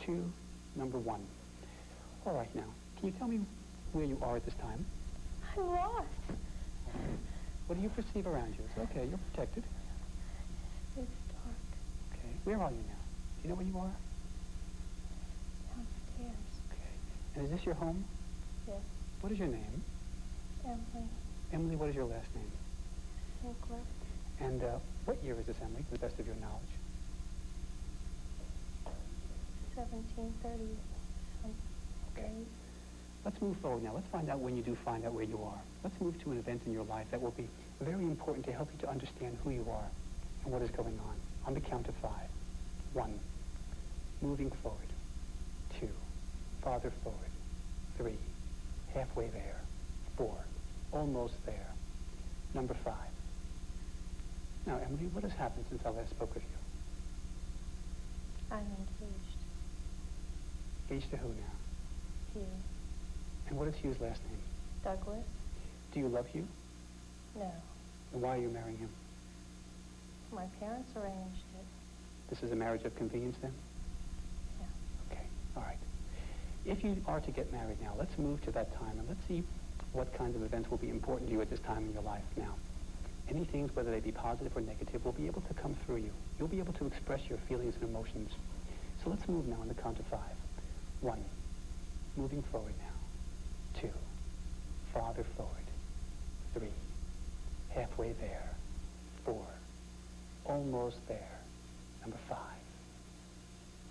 2, number 1. All right, now, can you tell me where you are at this time? I'm lost. What do you perceive around you? It's okay, you're protected. It's dark. Okay, where are you now? Do you know where you are? Downstairs. Okay, and is this your home? Yes. What is your name? Emily. Emily, what is your last name? Winkler. And what year is this, Emily, to the best of your knowledge? 1730. Okay. Let's move forward now. Let's find out when you do find out where you are. Let's move to an event in your life that will be very important to help you to understand who you are and what is going on. On the count of 5. 1, moving forward. 2, farther forward. 3, halfway there. 4, almost there. Number 5. Now, Emily, what has happened since I last spoke with you? I'm engaged. Engaged to who now? Hugh. And what is Hugh's last name? Douglas? Do you love Hugh? No. And why are you marrying him? My parents arranged it. This is a marriage of convenience, then? Yeah. Okay, all right. If you are to get married now, let's move to that time, and let's see what kinds of events will be important to you at this time in your life now. Any things, whether they be positive or negative, will be able to come through you. You'll be able to express your feelings and emotions. So let's move now on the count of 5. 1, moving forward now. 2, farther forward. 3, halfway there. 4, almost there. Number 5.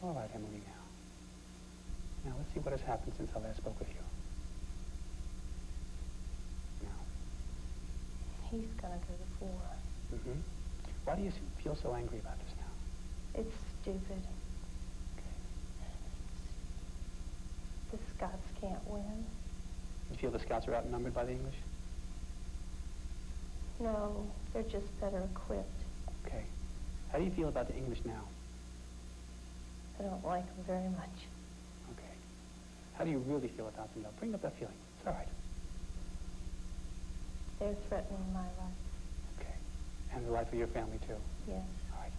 All right, Emily, now. Now, let's see what has happened since I last spoke with you. Now. He's gonna go to war. Mm-hmm. Why do you feel so angry about this now? It's stupid. Okay. The Scots can't win. You feel the Scots are outnumbered by the English? No, they're just better equipped. Okay. How do you feel about the English now? I don't like them very much. Okay. How do you really feel about them now? Bring up that feeling. It's all right. They're threatening my life. Okay. And the life of your family, too? Yes. All right.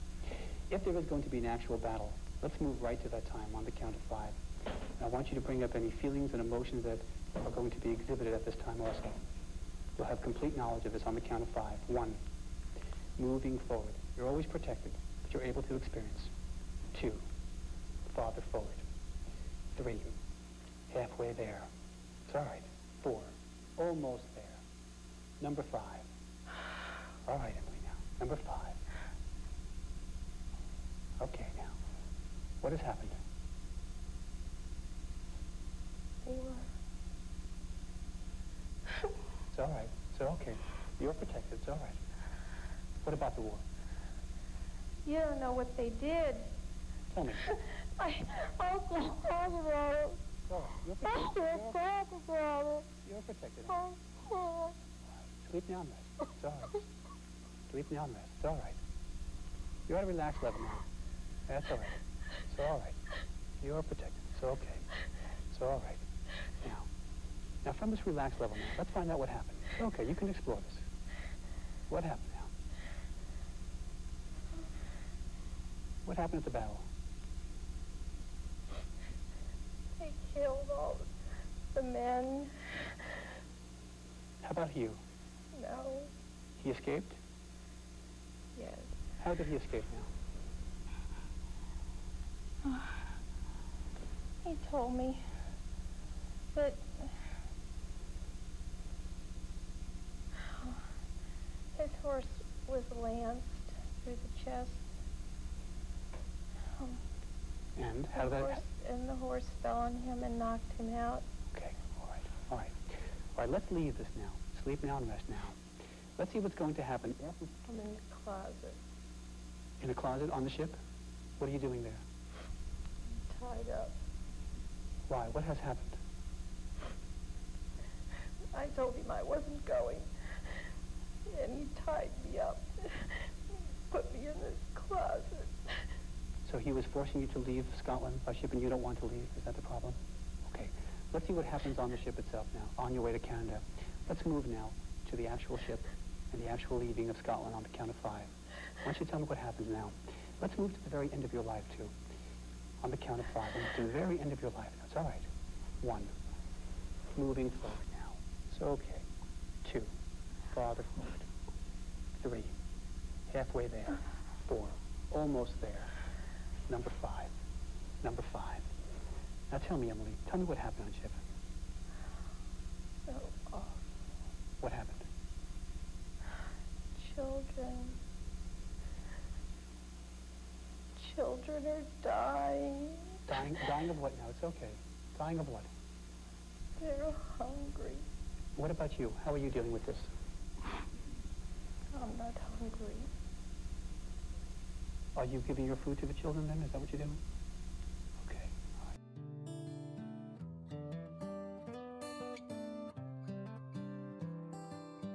If there is going to be an actual battle, let's move right to that time on the count of 5. And I want you to bring up any feelings and emotions that are going to be exhibited at this time also. You'll have complete knowledge of this on the count of 5. 1, moving forward. You're always protected, but you're able to experience. 2, farther forward. 3, halfway there. It's all right. 4, almost there. Number 5. All right, Emily, now. Number 5. Okay, now. What has happened? They were... It's all right. It's okay. You're protected. It's all right. What about the war? You don't know what they did. Tell me. I can't talk about it. Go on. You're I protected. can't talk about it. You're protected. Oh, oh. Sleep now and rest. It's all right. Sleep now and rest. It's all right. You're at a relaxed level now. That's all right. It's all right. You're protected. It's okay. It's all right. Now from this relaxed level now, let's find out what happened. Okay, you can explore this. What happened now? What happened at the battle? They killed all the men. How about Hugh? No. He escaped? Yes. How did he escape now? He told me. But... his horse was lanced through the chest. And how did that happen? And the horse fell on him and knocked him out. Okay, all right, all right. All right, let's leave this now. Sleep now and rest now. Let's see what's going to happen. I'm in the closet. In a closet on the ship? What are you doing there? I'm tied up. Why? What has happened? I told him I wasn't going. And he tied me up. Put me in this closet. So he was forcing you to leave Scotland by ship and you don't want to leave? Is that the problem? Okay. Let's see what happens on the ship itself now, on your way to Canada. Let's move now to the actual ship and the actual leaving of Scotland on the count of 5. Why don't you tell me what happens now? Let's move to the very end of your life, too. On the count of 5. And to the very end of your life. That's all right. 1. Moving forward now. It's okay. 2. Farther forward. 3. Halfway there. 4. Almost there. Number 5. Number 5. Now tell me, Emily, tell me what happened on shift. So awful. What happened? Children are dying. Dying of what now? It's okay. Dying of what? They're hungry. What about you? How are you dealing with this? I'm not hungry. Are you giving your food to the children then? Is that what you're doing?